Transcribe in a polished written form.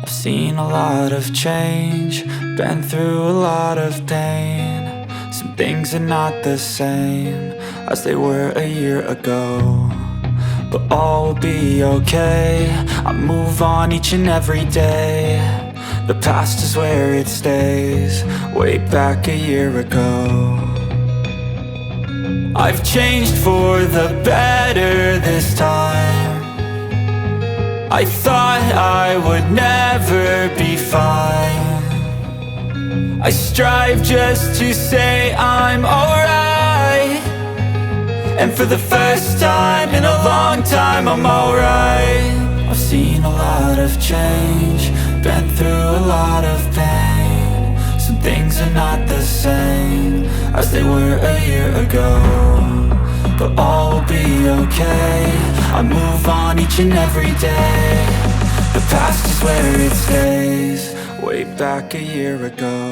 I've seen a lot of change, been through a lot of pain. Some things are not the same as they were a year ago, but all will be okay. I move on each and every day. The past is where it stays, way back a year ago. I've changed for the better this time. I thought I would never be fine. I strive just to say I'm alright, and for the first time in a long time I'm alright. I've seen a lot of change, been through a lot of pain. Some things are not the same as they were a year ago, but all will be okay. I move on each and every day. The past is where it stays, way back a year ago.